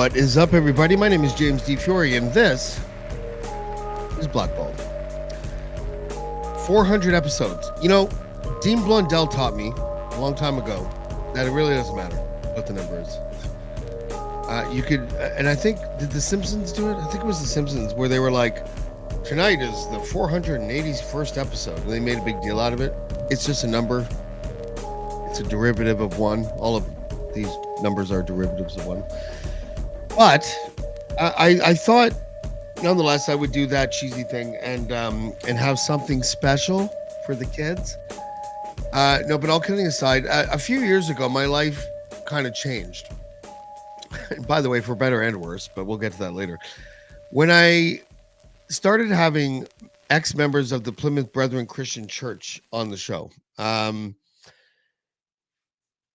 What is up, everybody? My name is James D. Fury, and this is Blackballed. 400 episodes. You know, Dean Blundell taught me a long time ago that it really doesn't matter what the number is. You could, and I think, did The Simpsons do it? I think it was The Simpsons, where they were like, tonight is the 481st episode, and they made a big deal out of it. It's just a number. It's a derivative of one. All of these numbers are derivatives of one. But I thought, nonetheless, I would do that cheesy thing and have something special for the kids. No, but all kidding aside, a few years ago, my life kind of changed. By the way, for better and worse, but we'll get to that later. When I started having ex-members of the Plymouth Brethren Christian Church on the show,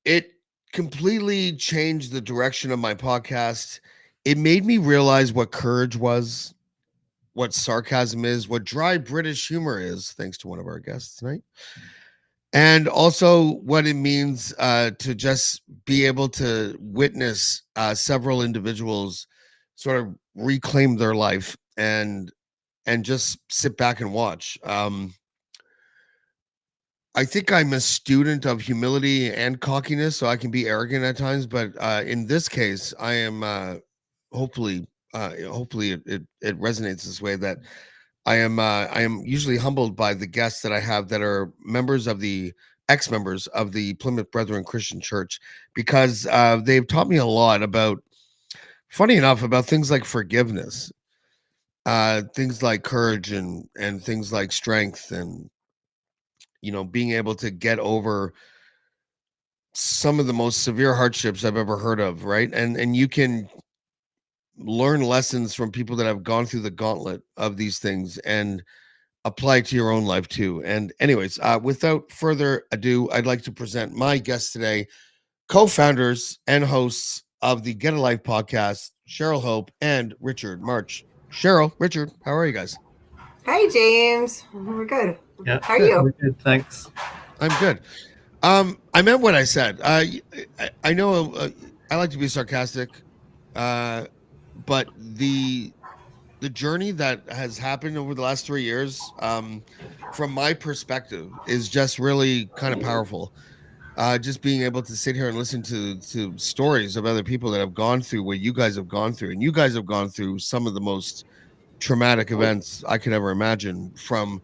it completely changed the direction of my podcast. It made me realize what courage was, what sarcasm is, what dry British humor is, thanks to one of our guests tonight. And also what it means to just be able to witness several individuals sort of reclaim their life and just sit back and watch. I think I'm a student of humility and cockiness, so I can be arrogant at times. But in this case, I am hopefully it resonates this way, that I am usually humbled by the guests that I have that are members of the ex-members of the Plymouth Brethren Christian Church, because they've taught me a lot about, funny enough, about things like forgiveness, things like courage, and things like strength, and being able to get over some of the most severe hardships I've ever heard of, right? And you can learn lessons from people that have gone through the gauntlet of these things and apply it to your own life too. And anyways, without further ado, I'd like to present my guests today, co-founders and hosts of the Get a Life podcast, Cheryl Hope and Richard Marsh. Cheryl, Richard, how are you guys? Hi, James. We're good. Yeah, how are you? We're good, thanks. I'm good. I meant what I said. I know I like to be sarcastic, but the journey that has happened over the last 3 years, from my perspective, is just really kind of powerful. Just being able to sit here and listen to stories of other people that have gone through what you guys have gone through, and you guys have gone through some of the most traumatic events I could ever imagine, from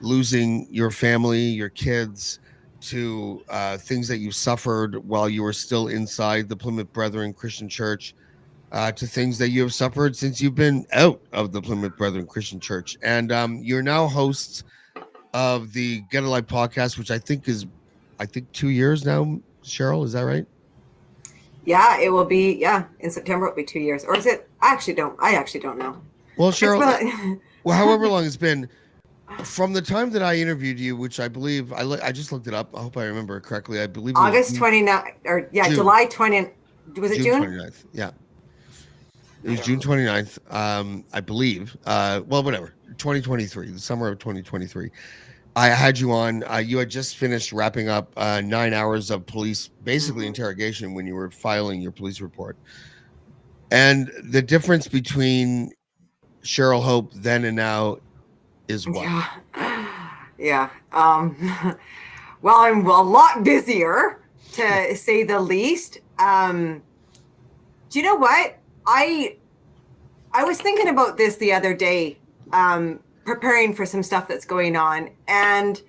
losing your family, your kids, to things that you suffered while you were still inside the Plymouth Brethren Christian Church, to things that you have suffered since you've been out of the Plymouth Brethren Christian Church. And you're now hosts of the Get a Life podcast, which I think is 2 years now. Cheryl, is that right? Yeah, it will be. Yeah, in September it'll be 2 years, or is it? I actually don't know. Well, Cheryl, well, however long it's been from the time that I interviewed you, which I believe I just looked it up. I hope I remember it correctly. I believe it August 29th, or June. July 20th. Was it June? 29th. Yeah. It was June 29th, I believe. Well, whatever. 2023, the summer of 2023. I had you on. You had just finished wrapping up 9 hours of police, basically interrogation, when you were filing your police report. And the difference between Cheryl Hope then and now is what? Yeah. Well, I'm a lot busier, to say the least. Do you know what? I was thinking about this the other day, preparing for some stuff that's going on. And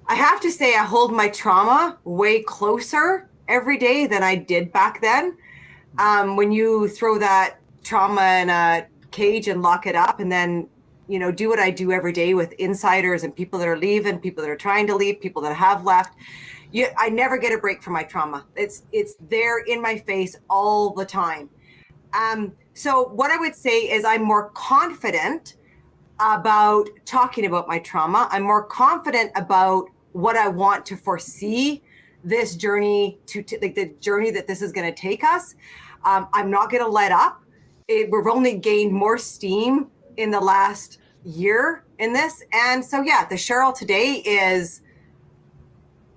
I have to say, I hold my trauma way closer every day than I did back then. When you throw that trauma in a cage and lock it up, and then do what I do every day with insiders and people that are leaving, people that are trying to leave, people that have left. I never get a break from my trauma. It's there in my face all the time. So what I would say is I'm more confident about talking about my trauma. I'm more confident about what I want to foresee this journey like the journey that this is going to take us. I'm not going to let up. We've only gained more steam in the last year in this. And so, yeah, the Cheryl today is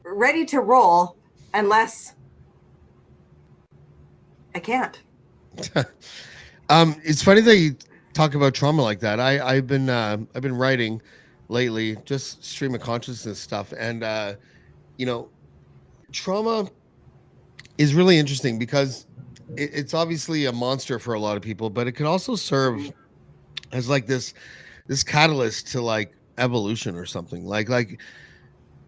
ready to roll, unless I can't. It's funny that you talk about trauma like that. I've been writing lately, just stream of consciousness stuff, and you know, trauma is really interesting because it's obviously a monster for a lot of people, but it can also serve as like this catalyst to like evolution or something. Like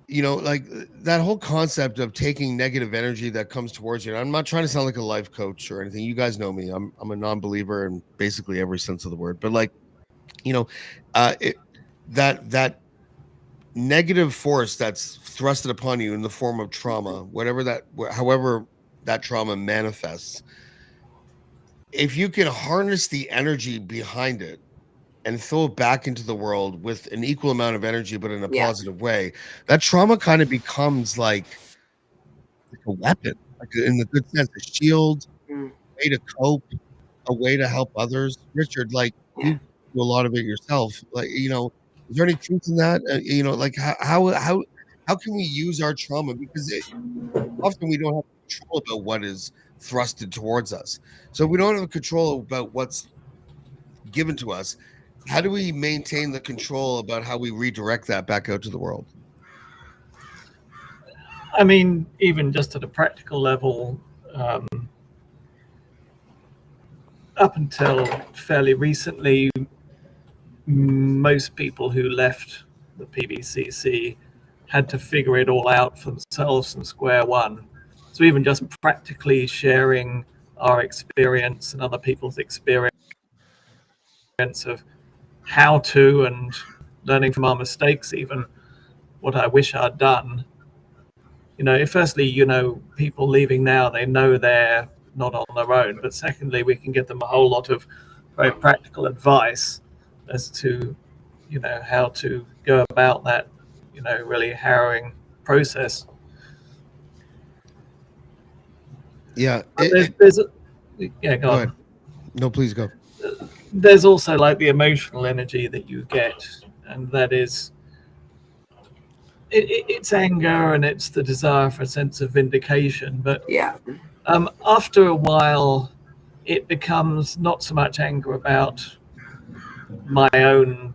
that whole concept of taking negative energy that comes towards you. And I'm not trying to sound like a life coach or anything. You guys know me. I'm a non-believer in basically every sense of the word. But like, you know, it, that negative force that's thrusted upon you in the form of trauma, however that trauma manifests, if you can harness the energy behind it and throw it back into the world with an equal amount of energy, but in a Yeah. positive way, that trauma kind of becomes like a weapon, like in the good sense, a shield, Mm. way to cope, a way to help others. Richard, like Yeah. you do a lot of it yourself. Like, is there any truth in that? Like how can we use our trauma? Because often we don't have control about what is thrusted towards us. So if we don't have control about what's given to us, how do we maintain the control about how we redirect that back out to the world? I mean, even just at a practical level, um, up until fairly recently, most people who left the PBCC had to figure it all out for themselves from square one. So even just practically sharing our experience and other people's experience of how to, and learning from our mistakes, even what I wish I'd done. Firstly, people leaving now, they know they're not on their own. But secondly, we can give them a whole lot of very practical advice as to, how to go about that, really harrowing process. Yeah. Yeah, go Go on. ahead. No, please go. There's also like the emotional energy that you get, and that is it's anger and it's the desire for a sense of vindication. But Yeah. after a while, it becomes not so much anger about my own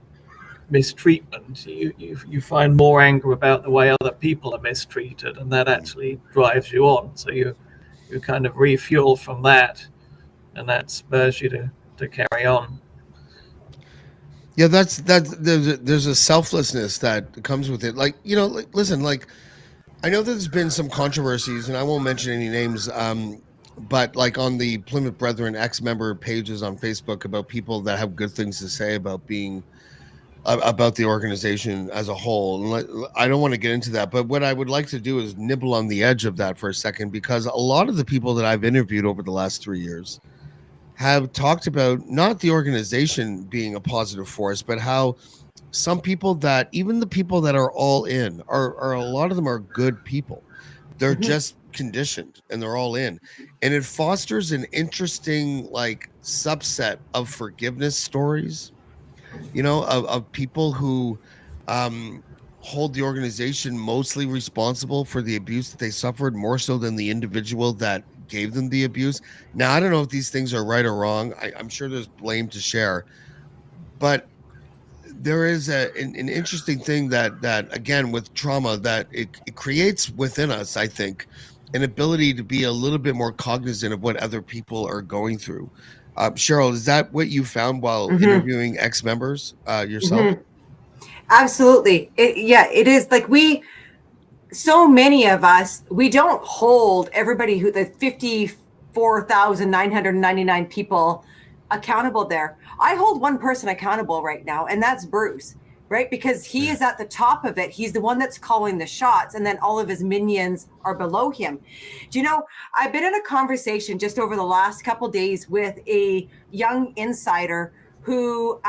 mistreatment. You find more anger about the way other people are mistreated, and that actually drives you on. So you kind of refuel from that, and that spurs you to carry on. Yeah, that's there's a selflessness that comes with it. Like, listen, like I know there's been some controversies, and I won't mention any names, but like on the Plymouth Brethren ex-member pages on Facebook about people that have good things to say about being about the organization as a whole. And I don't want to get into that, but what I would like to do is nibble on the edge of that for a second, because a lot of the people that I've interviewed over the last 3 years have talked about not the organization being a positive force, but how some people, that even the people that are all in, are a lot of them are good people. They're Mhm. just conditioned and they're all in. And it fosters an interesting like subset of forgiveness stories, of people who um hold the organization mostly responsible for the abuse that they suffered, more so than the individual that gave them the abuse. Now, I don't know if these things are right or wrong. I'm sure there's blame to share, but there is an interesting thing that again with trauma, that it creates within us, I think, an ability to be a little bit more cognizant of what other people are going through. Cheryl, is that what you found while Mhm. interviewing ex-members yourself? Mhm. Absolutely. Yeah, it is like so many of us, we don't hold everybody the 54,999 people accountable there. I hold one person accountable right now, and that's Bruce, right? Because he Yeah. is at the top of it. He's the one that's calling the shots, and then all of his minions are below him. Do you know, I've been in a conversation just over the last couple of days with a young insider who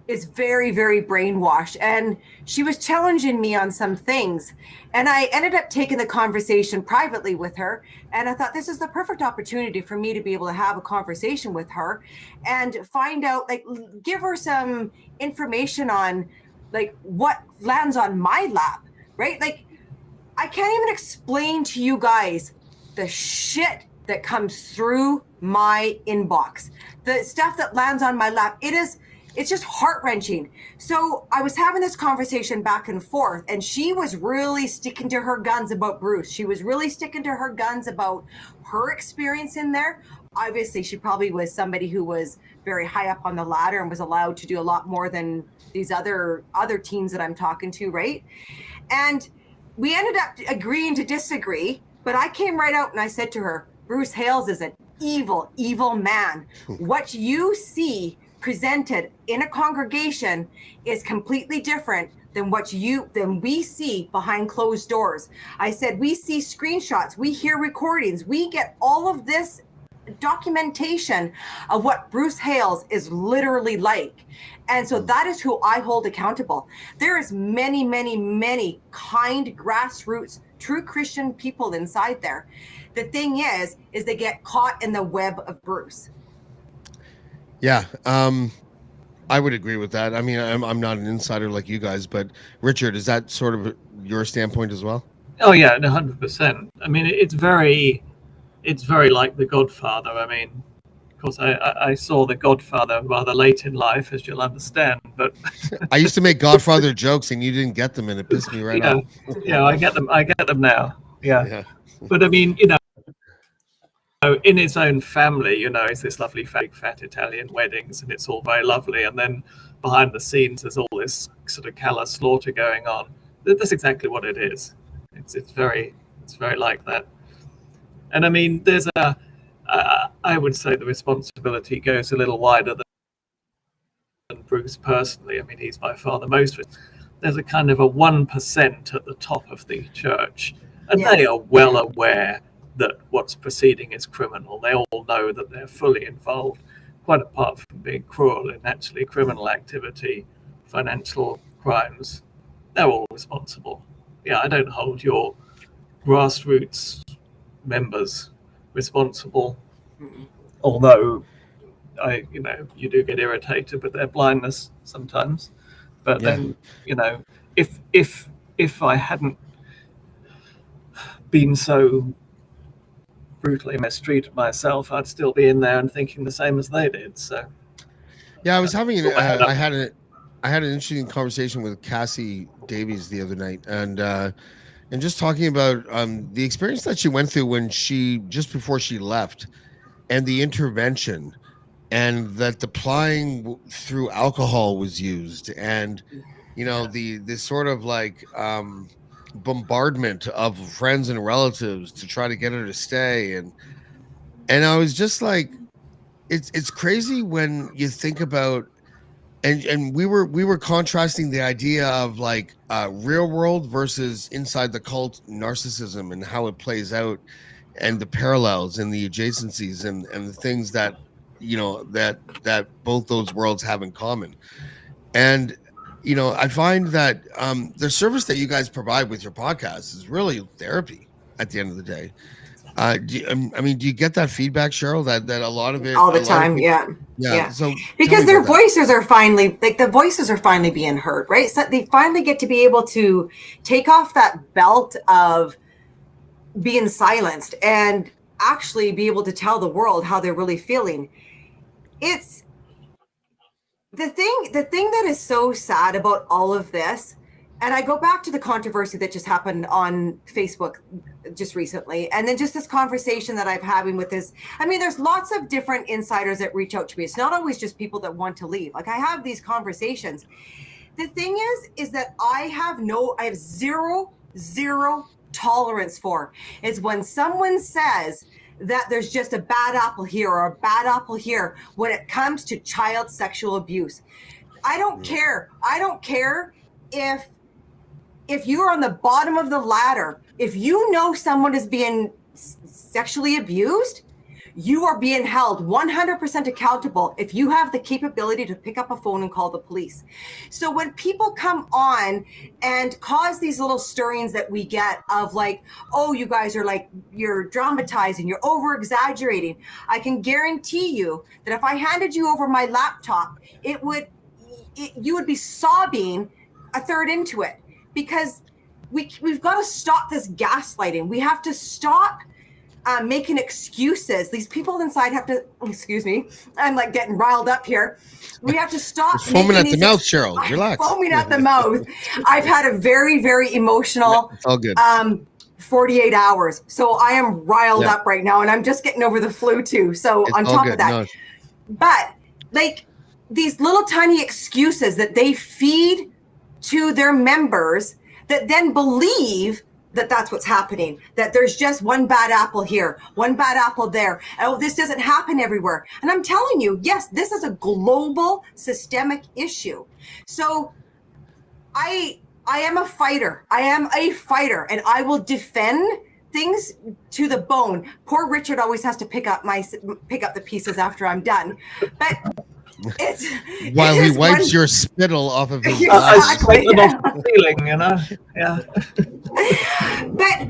is very, very brainwashed. And she was challenging me on some things. And I ended up taking the conversation privately with her. And I thought this is the perfect opportunity for me to be able to have a conversation with her and find out, like, give her some information on like what lands on my lap, right? Like, I can't even explain to you guys the shit that comes through my inbox, the stuff that lands on my lap, it's just heart-wrenching. So I was having this conversation back and forth, and she was really sticking to her guns about Bruce. She was really sticking to her guns about her experience in there. Obviously, she probably was somebody who was very high up on the ladder and was allowed to do a lot more than these other teens that I'm talking to, right? And we ended up agreeing to disagree, but I came right out and I said to her, Bruce Hales is an evil, evil man. What you see presented in a congregation is completely different than we see behind closed doors. I said, we see screenshots, we hear recordings, we get all of this documentation of what Bruce Hales is literally like. And so that is who I hold accountable. There is many, many, many kind grassroots, true Christian people inside there. The thing is they get caught in the web of Bruce. Yeah. I would agree with that. I mean, I'm not an insider like you guys, but Richard, is that sort of your standpoint as well? Oh yeah, 100%. I mean, it's very like The Godfather. I mean, of course, I saw The Godfather rather late in life, as you'll understand. But I used to make Godfather jokes, and you didn't get them, and it pissed me right off. Yeah, I get them. I get them now. Yeah. But I mean, in his own family, it's this lovely fat Italian weddings, and it's all very lovely. And then behind the scenes, there's all this sort of callous slaughter going on. That's exactly what it is. It's very like that. And I mean, there's I would say the responsibility goes a little wider than Bruce personally. I mean, he's by far the most. There's a kind of a 1% at the top of the church, and they are well aware that what's proceeding is criminal. They all know that they're fully involved, quite apart from being cruel in actually criminal activity, financial crimes. They're all responsible. Yeah, I don't hold your grassroots members responsible, although you do get irritated with their blindness sometimes. But then, if I hadn't been so brutally mistreated myself, I'd still be in there and thinking the same as they did. So yeah, I was having I had an interesting conversation with Cassie Davies the other night, and just talking about the experience that she went through when just before she left, and the intervention, and that the plying through alcohol was used, and the sort of like bombardment of friends and relatives to try to get her to stay, and I was just like, it's crazy when you think about. And we were contrasting the idea of like real world versus inside the cult narcissism and how it plays out, and the parallels and the adjacencies and the things that that both those worlds have in common. And I find that the service that you guys provide with your podcast is really therapy at the end of the day. Do you get that feedback, Cheryl, that a lot of it all the time? Yeah. So because their voices are finally being heard, right? So they finally get to be able to take off that belt of being silenced and actually be able to tell the world how they're really feeling. It's the thing that is so sad about all of this. And I go back to the controversy that just happened on Facebook just recently. And then just this conversation that I'm having with this. I mean, there's lots of different insiders that reach out to me. It's not always just people that want to leave. Like, I have these conversations. The thing is that I have zero tolerance for is when someone says that there's just a bad apple here or a bad apple here when it comes to child sexual abuse. I don't care. I don't care if you're on the bottom of the ladder, if you know someone is being sexually abused, you are being held 100% accountable if you have the capability to pick up a phone and call the police. So when people come on and cause these little stirrings that we get of like, oh, you guys are like, you're dramatizing, you're over exaggerating. I can guarantee you that if I handed you over my laptop, you would be sobbing a third into it. Because we've got to stop this gaslighting. We have to stop making excuses. These people inside have to, excuse me, I'm like getting riled up here. We have to stop. It's foaming at the mouth, Cheryl. Relax. Foaming at the mouth. I've had a very, very emotional It's all good. 48 hours. So I am riled up right now, and I'm just getting over the flu too. So It's on all top good. of that, No. but like these little tiny excuses that they feed to their members that then believe that that's what's happening, that there's just one bad apple here, one bad apple there. Oh, this doesn't happen everywhere. And I'm telling you, yes, this is a global systemic issue. So I am a fighter. I am a fighter, and I will defend things to the bone. Poor Richard always has to pick up the pieces after I'm done. But it's while he wipes your spittle off of his I Exactly. scraped them off the ceiling, you know. Yeah. But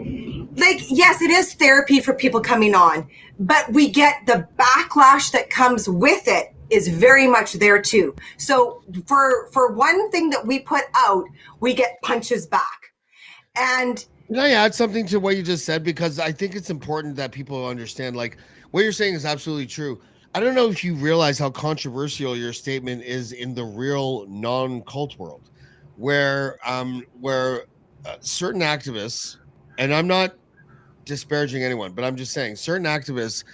like, yes, it is therapy for people coming on, but we get the backlash that comes with it is very much there too. So for one thing that we put out, we get punches back. And can I add something to what you just said? Because I think it's important that people understand, like, what you're saying is absolutely true. I don't know if you realize how controversial your statement is in the real non-cult world, where certain activists, and I'm not disparaging anyone, but I'm just saying certain activists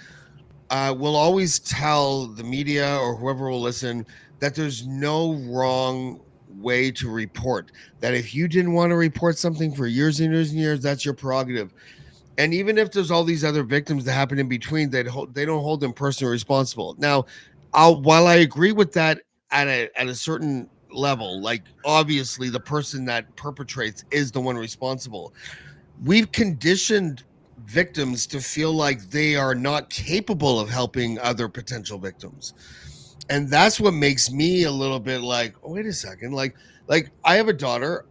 will always tell the media or whoever will listen that there's no wrong way to report, that if you didn't want to report something for years and years and years, that's your prerogative. And even if there's all these other victims that happen in between, they don't hold them personally responsible. Now, while I agree with that at a certain level, like obviously the person that perpetrates is the one responsible, we've conditioned victims to feel like they are not capable of helping other potential victims. And that's what makes me a little bit like, oh, wait a second. Like I have a daughter.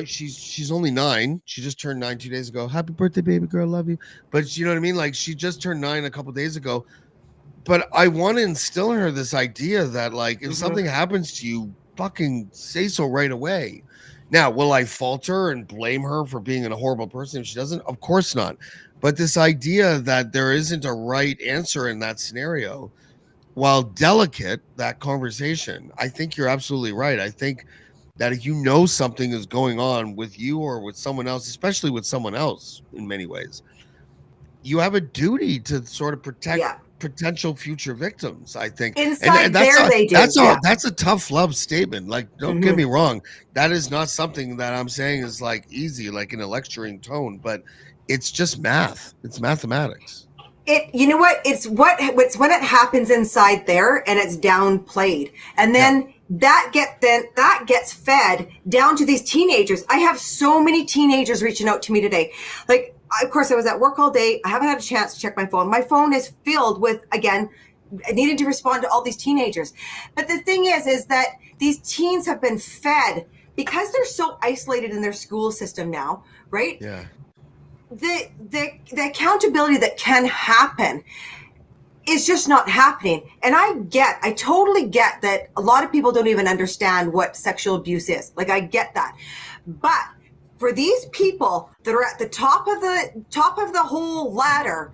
She's only 9. She just turned 9 2 days ago. Happy birthday, baby girl. Love you. But you know what I mean? Like, she just turned 9 a couple days ago. But I want to instill in her this idea that, like, if something happens to you, fucking say so right away. Now, will I falter and blame her for being a horrible person if she doesn't? Of course not. But this idea that there isn't a right answer in that scenario, while delicate, that conversation, I think you're absolutely right. I think that if you know something is going on with you or with someone else, especially with someone else in many ways, you have a duty to sort of protect potential future victims, I think. Inside that's there, they do. That's a tough love statement. Like, don't get me wrong. That is not something that I'm saying is like easy, like in a lecturing tone, but it's just math. It's mathematics. You know what? It's when it happens inside there and it's downplayed, and then that gets fed down to these teenagers. I have so many teenagers reaching out to me today. Like, of course, I was at work all day. I haven't had a chance to check my phone. My phone is filled with, again, needing to respond to all these teenagers. But the thing is that these teens have been fed because they're so isolated in their school system now, right? Yeah. The accountability that can happen is just not happening. And I totally get that a lot of people don't even understand what sexual abuse is. Like, I get that. But for these people that are at the top of the whole ladder,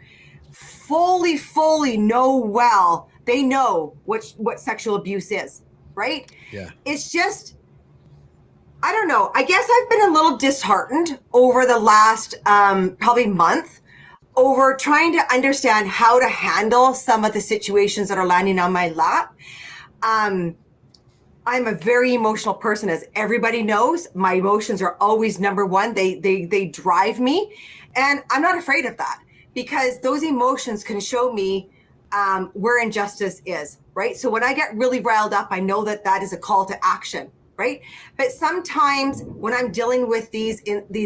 fully know they know what sexual abuse is, right? Yeah. It's just, I don't know. I guess I've been a little disheartened over the last probably month over trying to understand how to handle some of the situations that are landing on my lap. I'm a very emotional person, as everybody knows. My emotions are always number one. They drive me, and I'm not afraid of that because those emotions can show me where injustice is, right? So when I get really riled up, I know that is a call to action, right? But sometimes when I'm dealing with these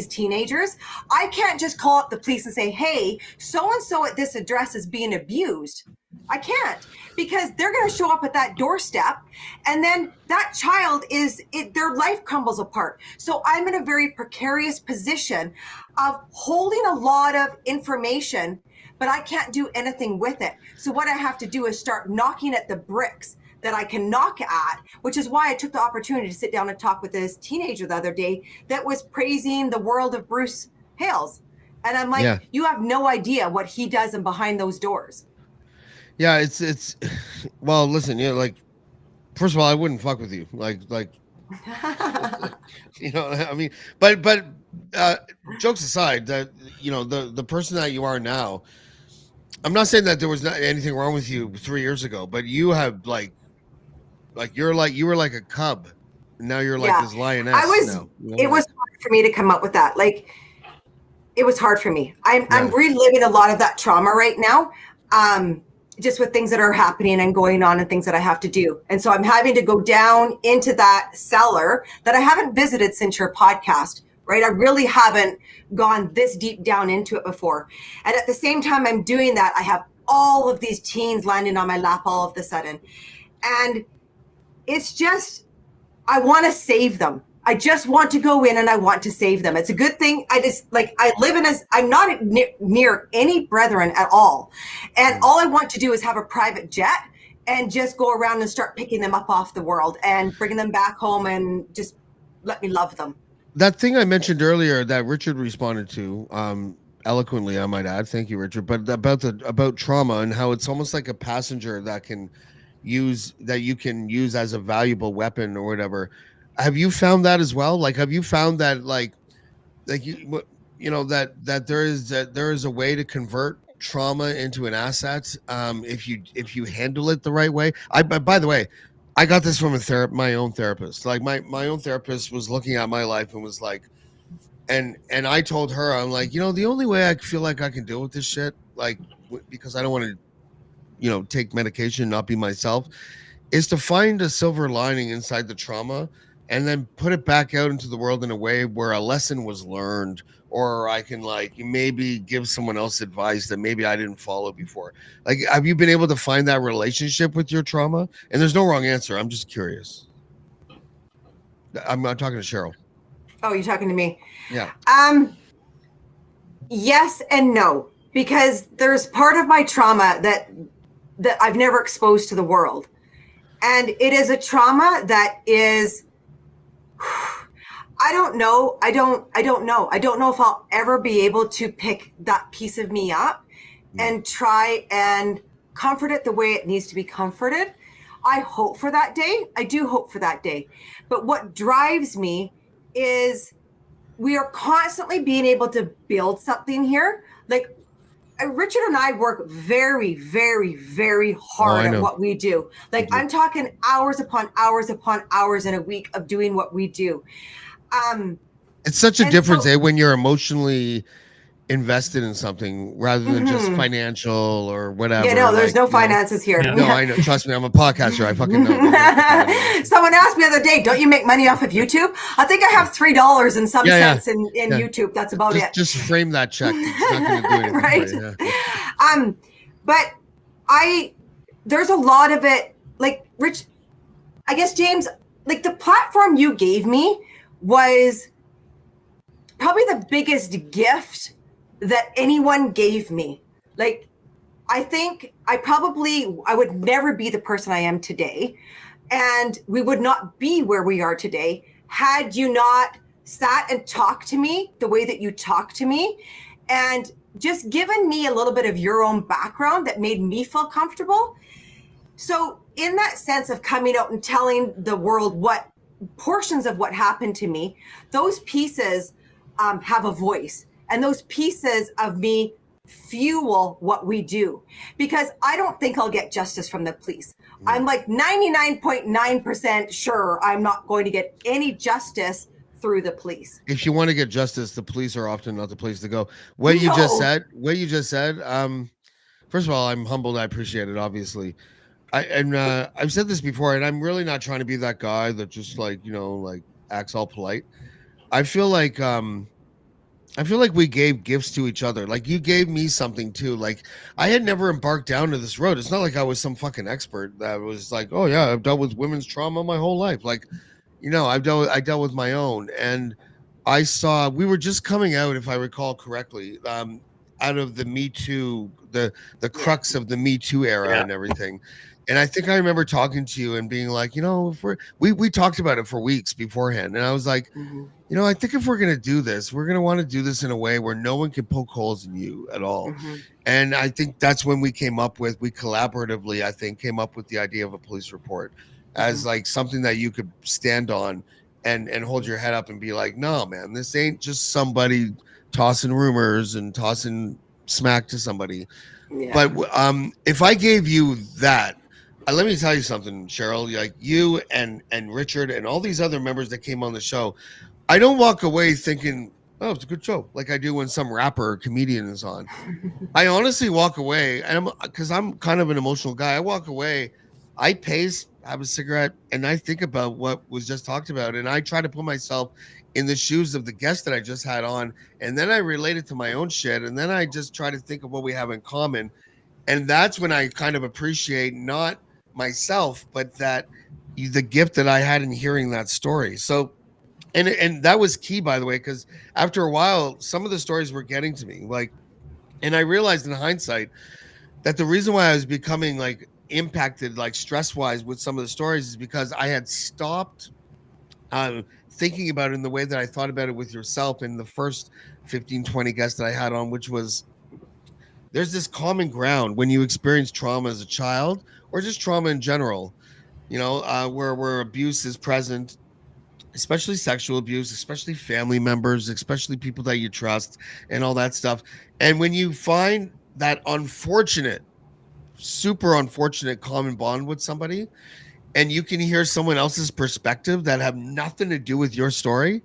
teenagers, I can't just call up the police and say, hey, so-and-so at this address is being abused. I can't, because they're going to show up at that doorstep, and then that child their life crumbles apart. So I'm in a very precarious position of holding a lot of information, but I can't do anything with it. So what I have to do is start knocking at the bricks that I can knock at, which is why I took the opportunity to sit down and talk with this teenager the other day that was praising the world of Bruce Hales. And I'm like, Yeah. you have no idea what he does and behind those doors. Yeah, it's well, listen, like first of all, I wouldn't fuck with you. Like I mean, but jokes aside, that the person that you are now, I'm not saying that there was not anything wrong with you 3 years ago, but you have you were like a cub. And now you're like Yeah. this lioness now. It was hard for me to come up with that. Like, it was hard for me. I'm Yeah. reliving a lot of that trauma right now. Just with things that are happening and going on and things that I have to do. And so I'm having to go down into that cellar that I haven't visited since your podcast, right? I really haven't gone this deep down into it before. And at the same time I'm doing that, I have all of these teens landing on my lap all of a sudden. And it's just, I want to save them. I just want to go in and I want to save them. It's a good thing. I live in I'm not near any brethren at all. And all I want to do is have a private jet and just go around and start picking them up off the world and bringing them back home and just let me love them. That thing I mentioned earlier that Richard responded to, eloquently, I might add. Thank you, Richard. But about trauma and how it's almost like a passenger that you can use as a valuable weapon or whatever. Have you found that as well? Like, have you found that that there is a way to convert trauma into an asset, if you handle it the right way? By the way, I got this from my own therapist. Like my own therapist was looking at my life and was like, and I told her, I'm like, the only way I feel like I can deal with this shit, like because I don't want to take medication and not be myself, is to find a silver lining inside the trauma and then put it back out into the world in a way where a lesson was learned, or I can maybe give someone else advice that maybe I didn't follow before. Like, have you been able to find that relationship with your trauma? And there's no wrong answer. I'm just curious. I'm talking to Cheryl. Oh, you're talking to me? Yeah. Yes and no, because there's part of my trauma that I've never exposed to the world. And it is a trauma that is, I don't know. I don't know. I don't know if I'll ever be able to pick that piece of me up and try and comfort it the way it needs to be comforted. I hope for that day. I do hope for that day. But what drives me is we are constantly being able to build something here. Like, Richard and I work very, very, very hard at what we do. Like, I'm talking hours upon hours upon hours in a week of doing what we do. It's such a difference, when you're emotionally invested in something rather than just financial or whatever. Yeah, no, there's no finances here. No, I know. Trust me, I'm a podcaster. I fucking know. Someone asked me the other day, don't you make money off of YouTube? I think I have $3 and some cents in YouTube. That's about it. Just frame that check. It's not going to do anything. Right. But there's a lot of it, like, Rich, I guess, James, like, the platform you gave me was probably the biggest gift that anyone gave me. Like, I think I would never be the person I am today. And we would not be where we are today had you not sat and talked to me the way that you talk to me and just given me a little bit of your own background that made me feel comfortable. So in that sense of coming out and telling the world what portions of what happened to me, those pieces have a voice. And those pieces of me fuel what we do, because I don't think I'll get justice from the police. I'm like 99.9% sure I'm not going to get any justice through the police. If you want to get justice, the police are often not the place to go. What you just said, first of all, I'm humbled. I appreciate it, obviously. I've said this before, and I'm really not trying to be that guy that just acts all polite. I feel like we gave gifts to each other. Like, you gave me something too. Like, I had never embarked down to this road. It's not like I was some fucking expert that was like, oh yeah, I've dealt with women's trauma my whole life. Like, I dealt with my own. And I saw, we were just coming out, if I recall correctly, out of the Me Too, the crux of the Me Too era and everything. And I think I remember talking to you and being like, if we talked about it for weeks beforehand. And I was like, I think if we're going to do this, we're going to want to do this in a way where no one can poke holes in you at all. Mm-hmm. And I think that's when we collaboratively, I think, came up with the idea of a police report as like something that you could stand on and hold your head up and be like, no, man, this ain't just somebody tossing rumors and tossing smack to somebody. Yeah. But if I gave you that, let me tell you something, Cheryl, like you and Richard and all these other members that came on the show, I don't walk away thinking, oh, it's a good show, like I do when some rapper or comedian is on. I honestly walk away, and because I'm kind of an emotional guy, I walk away, I pace, have a cigarette, and I think about what was just talked about, and I try to put myself in the shoes of the guest that I just had on, and then I relate it to my own shit, and then I just try to think of what we have in common, and that's when I kind of appreciate not myself, but that the gift that I had in hearing that story. So and that was key, by the way, because after a while some of the stories were getting to me, like, and I realized in hindsight that the reason why I was becoming like impacted, like stress wise, with some of the stories is because I had stopped thinking about it in the way that I thought about it with yourself in the first 15-20 guests that I had on, which was there's this common ground when you experience trauma as a child or just trauma in general, where abuse is present, especially sexual abuse, especially family members, especially people that you trust and all that stuff. And when you find that unfortunate, super unfortunate common bond with somebody, and you can hear someone else's perspective that have nothing to do with your story,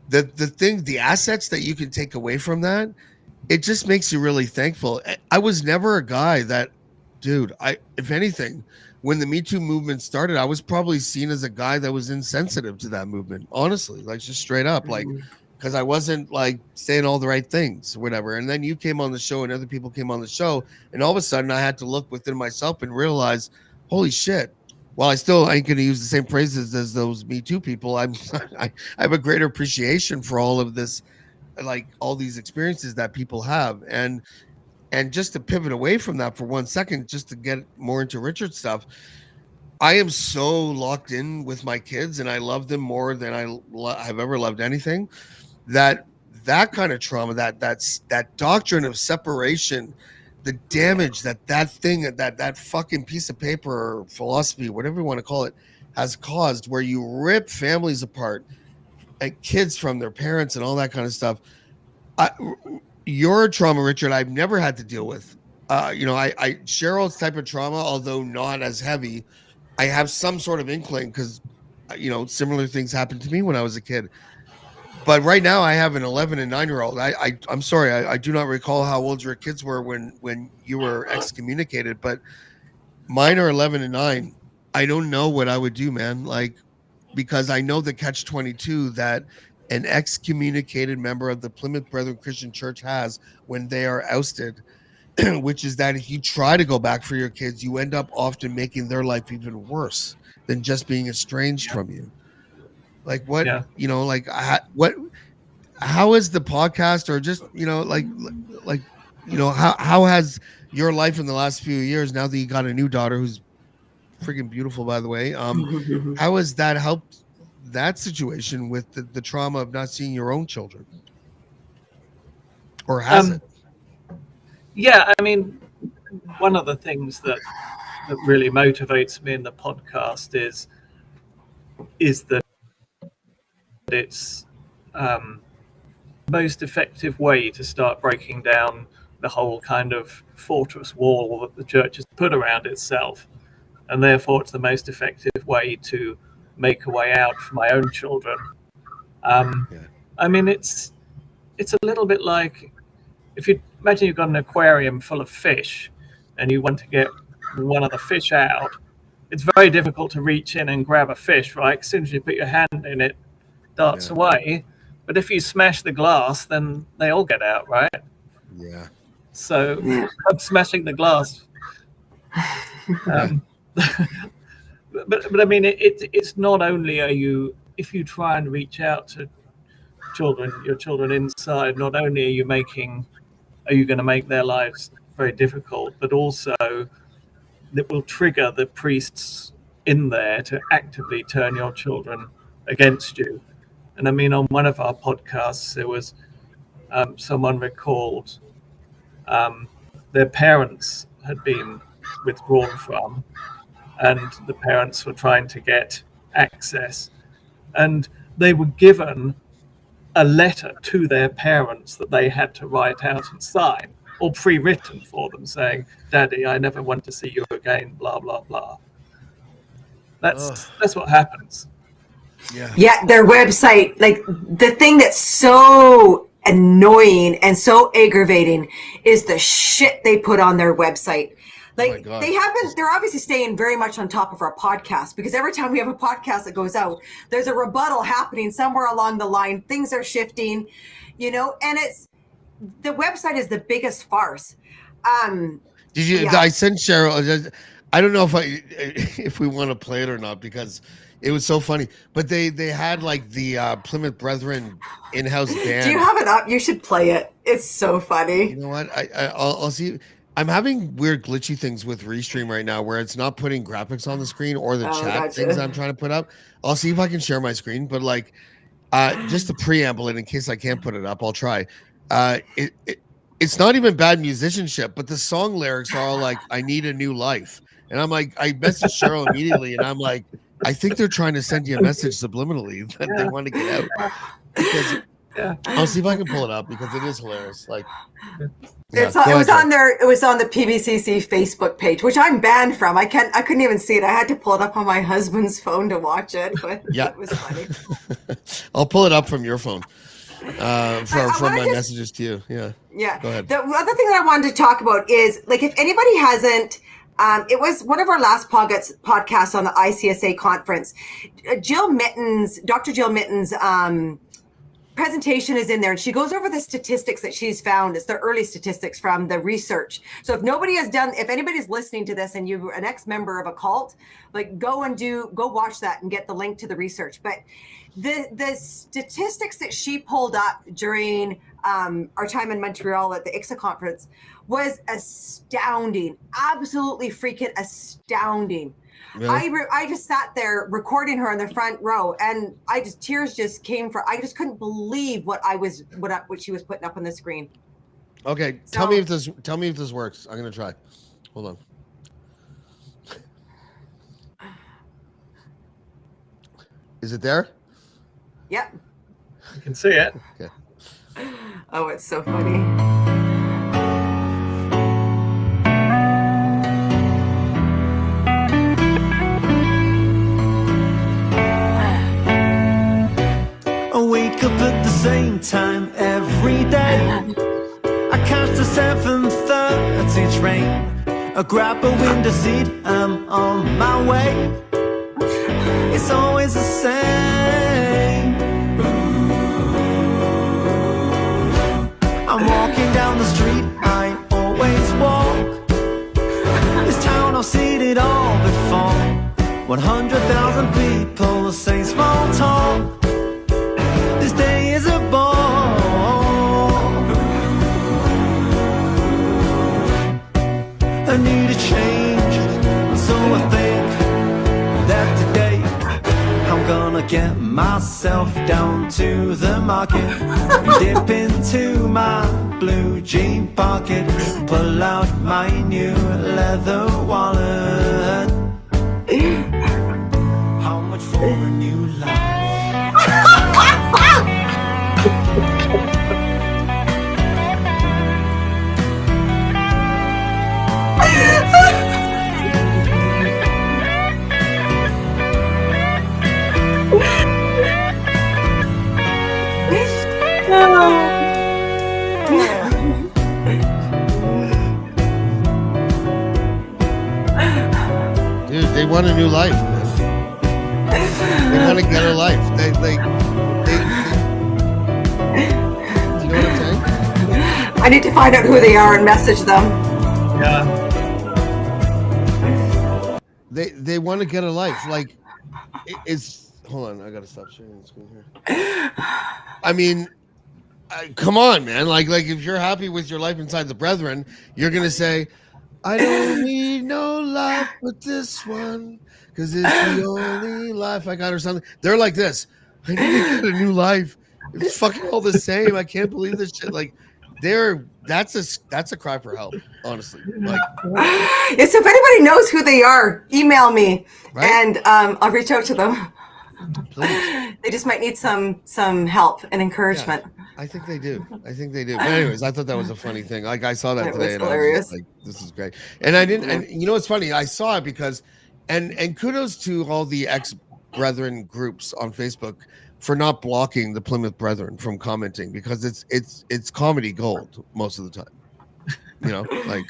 the assets that you can take away from that, it just makes you really thankful. I was never a guy that, dude, if anything, when the Me Too movement started, I was probably seen as a guy that was insensitive to that movement, honestly, like just straight up, like, because I wasn't like saying all the right things or whatever. And then you came on the show and other people came on the show, and all of a sudden I had to look within myself and realize, holy shit. While I still ain't going to use the same phrases as those Me Too people, I have a greater appreciation for all of this, like all these experiences that people have. And just to pivot away from that for 1 second, just to get more into Richard's stuff, I am so locked in with my kids and I love them more than I've ever loved anything. That kind of trauma, that doctrine of separation, the damage that fucking piece of paper or philosophy, whatever you want to call it, has caused, where you rip families apart and kids from their parents and all that kind of stuff. Your trauma, Richard, I've never had to deal with. Cheryl's type of trauma, although not as heavy, I have some sort of inkling because, similar things happened to me when I was a kid. But right now, I have an 11 and 9-year-old. I'm sorry, I do not recall how old your kids were when you were excommunicated, but mine are 11 and 9. I don't know what I would do, man. Like, because I know the catch-22 that an excommunicated member of the Plymouth Brethren Christian Church has when they are ousted, which is that if you try to go back for your kids, you end up often making their life even worse than just being estranged from you. Like what, how is the podcast, or just, how has your life in the last few years, now that you got a new daughter who's freaking beautiful, by the way, how has that helped that situation with the trauma of not seeing your own children, or has it? Yeah, I mean, one of the things that really motivates me in the podcast is that it's most effective way to start breaking down the whole kind of fortress wall that the church has put around itself, and therefore it's the most effective way to make a way out for my own children. I mean, it's a little bit like, if you imagine you've got an aquarium full of fish and you want to get one of the fish out, it's very difficult to reach in and grab a fish, right? As soon as you put your hand in it, darts away. But if you smash the glass, then they all get out, right? Yeah. So I'm smashing the glass. But I mean, it's not only if you try and reach out to your children inside, not only are you going to make their lives very difficult, but also that will trigger the priests in there to actively turn your children against you. And I mean, on one of our podcasts, there was someone recalled their parents had been withdrawn from, and the parents were trying to get access, and they were given a letter to their parents that they had to write out and sign, or pre-written for them, saying, "Daddy, I never want to see you again," blah blah blah. That's what happens. Yeah, their website, like the thing that's so annoying and so aggravating is the shit they put on their website. Like they're obviously staying very much on top of our podcast, because every time we have a podcast that goes out, there's a rebuttal happening somewhere along the line. Things are shifting, and the website is the biggest farce. Did you? Yeah. I sent Cheryl. I don't know if we want to play it or not, because it was so funny. But they had like the Plymouth Brethren in-house band. Do you have it up? You should play it. It's so funny. You know what? I'll see. I'm having weird glitchy things with Restream right now, where it's not putting graphics on the screen or the chat things I'm trying to put up. I'll see if I can share my screen, but like just to preamble it in case I can't put it up, I'll try. It's not even bad musicianship, but the song lyrics are all like, "I need a new life," and I'm like, I messaged Cheryl immediately, and I'm like, I think they're trying to send you a message subliminally that they want to get out. Because I'll see if I can pull it up, because it is hilarious. Like. It was on the PBCC Facebook page, which I'm banned from. I couldn't even see it. I had to pull it up on my husband's phone to watch it, but it was funny. I'll pull it up from your phone. From my messages to you. Yeah. Go ahead. The other thing that I wanted to talk about is, like, if anybody hasn't, it was one of our last podcasts on the ICSA conference. Dr. Jill Mitten's presentation is in there, and she goes over the statistics that she's found. It's the early statistics from the research. So if anybody's listening to this and you're an ex-member of a cult, like go watch that and get the link to the research. But the statistics that she pulled up during our time in Montreal at the ICSA conference was astounding, absolutely freaking astounding. Really? I just sat there recording her in the front row, and tears just came I just couldn't believe what she was putting up on the screen. Okay, so, tell me if this works. I'm gonna try. Hold on. Is it there? Yep. You can see it. Okay. Oh, it's so funny. Wake up at the same time every day. I catch the 7:30 train. I grab a window seat, I'm on my way. It's always the same. I'm walking down the street, I always walk. This town I've seen it all before. 100,000 people say small talk. This day is a ball. I need a change, so I think that today I'm gonna get myself down to the market, dip into my blue jean pocket, pull out my new leather wallet. How much for a new life? Dude, they want a new life, man. They want to get a life. They you know what I'm saying? I need to find out who they are and message them. Yeah. They want to get a life. Like, it's. Hold on, I gotta stop sharing the screen here. I mean, come on, man. Like if you're happy with your life inside the Brethren, you're gonna say, "I don't need no life but this one, 'cause it's the only life I got," or something. They're like this. I need to get a new life. It's fucking all the same. I can't believe this shit. Like, that's a cry for help, honestly. Like, Yeah, so if anybody knows who they are, email me, Right? and I'll reach out to them. please. They just might need some help and encouragement. I think they do. But anyways, I thought that was a funny thing. Like, I saw that It today, was and I was hilarious. just like, "This is great." And I didn't. And you know what's funny? I saw it because, and kudos to all the ex-brethren groups on Facebook for not blocking the Plymouth Brethren from commenting, because it's comedy gold most of the time. You know, like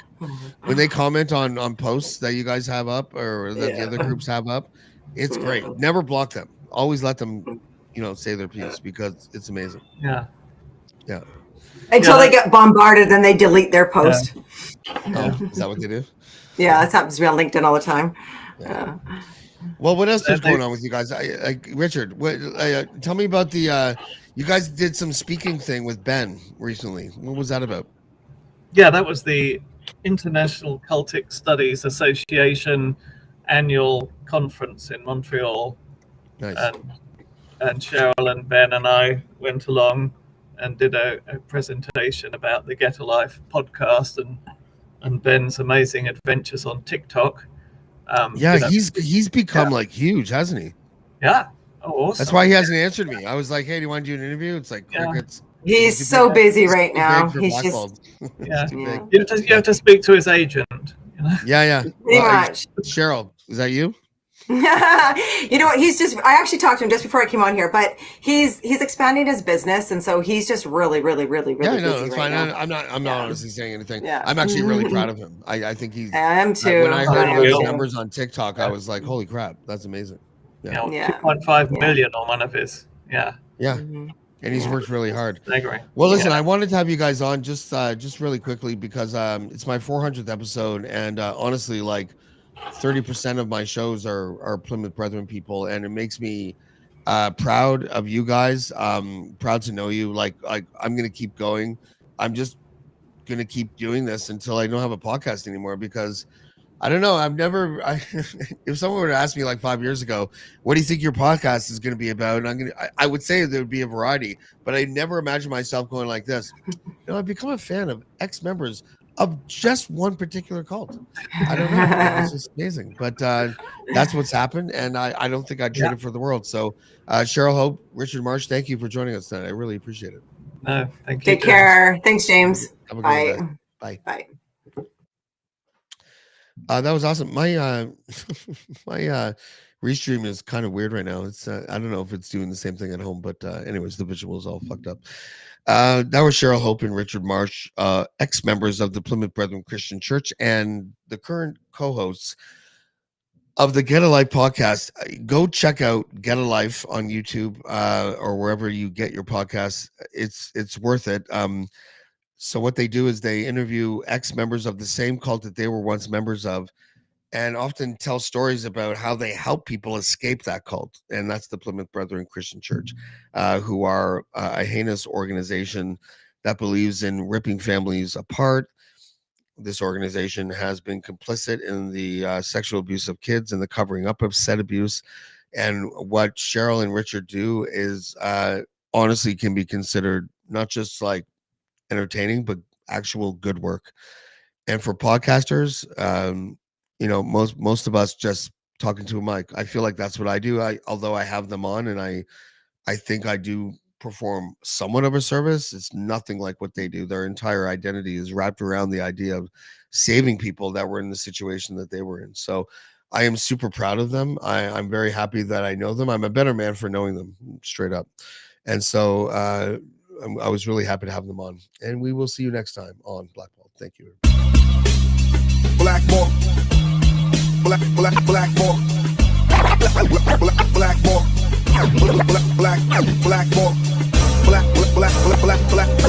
when they comment on posts that you guys have up or that the other groups have up, it's great. Never block them. Always let them, say their piece, because it's amazing. Yeah. Until they get bombarded, then they delete their post. Oh, is that what they do? Yeah, that happens to me on LinkedIn all the time. Yeah. Well, what else is going on with you guys? Richard, tell me about the. You guys did some speaking thing with Ben recently. What was that about? Yeah, that was the International Cultic Studies Association annual conference in Montreal. Nice. And Cheryl and Ben and I went along and did a presentation about the Get a Life podcast and Ben's amazing adventures on TikTok. He's become like huge, hasn't he? Yeah. Oh, awesome. That's why he hasn't answered me. I was like, "Hey, do you want to do an interview?" It's like crickets. He's so busy right now. He's just too big. You have to speak to his agent. Yeah. Pretty much. Cheryl, is that you? You know what? I actually talked to him just before I came on here, but he's expanding his business, and so he's just really busy That's fine. now. I'm not honestly saying anything. Yeah. I'm actually really proud of him. I think he's. I am too. When I heard about his numbers on TikTok, I was like, "Holy crap, that's amazing!" Yeah. 2.5 million on one of his. Yeah. And he's worked really hard. I agree. Well, listen, I wanted to have you guys on just really quickly because it's my 400th episode, and honestly, like 30% of my shows are Plymouth Brethren people, and it makes me proud of you guys. Proud to know you. Like I'm gonna keep going. I'm just gonna keep doing this until I don't have a podcast anymore, because I don't know. If someone were to ask me like 5 years ago, what do you think your podcast is going to be about? And I would say there would be a variety, but I never imagined myself going like this. I've become a fan of ex-members of just one particular cult. I don't know. It's just amazing, but that's what's happened. And I don't think I'd trade it for the world. So Cheryl, Hope, Richard, Marsh, thank you for joining us tonight. I really appreciate it. No, thank you. Take care. Thanks, James. Have a good day. Bye. Bye. That was awesome. My my restream is kind of weird right now. It's I don't know if it's doing the same thing at home, but anyways, the visual is all fucked up. That was Cheryl, Hope, and Richard Marsh, ex-members of the Plymouth Brethren Christian Church and the current co-hosts of the Get a Life podcast. Go check out Get a Life on YouTube or wherever you get your podcasts. It's worth it. So what they do is they interview ex-members of the same cult that they were once members of, and often tell stories about how they help people escape that cult. And that's the Plymouth Brethren Christian Church, who are a heinous organization that believes in ripping families apart. This organization has been complicit in the sexual abuse of kids and the covering up of said abuse. And what Cheryl and Richard do is honestly can be considered not just like entertaining, but actual good work. And for podcasters, most of us just talking to a mic. I feel like that's what I do. Although I have them on, and I think I do perform somewhat of a service, it's nothing like what they do. Their entire identity is wrapped around the idea of saving people that were in the situation that they were in. So I am super proud of them. I'm very happy that I know them. I'm a better man for knowing them, straight up. And so I was really happy to have them on, and we will see you next time on Blackballed. Thank you. Blackballed. Blackballed. Blackballed. Blackballed.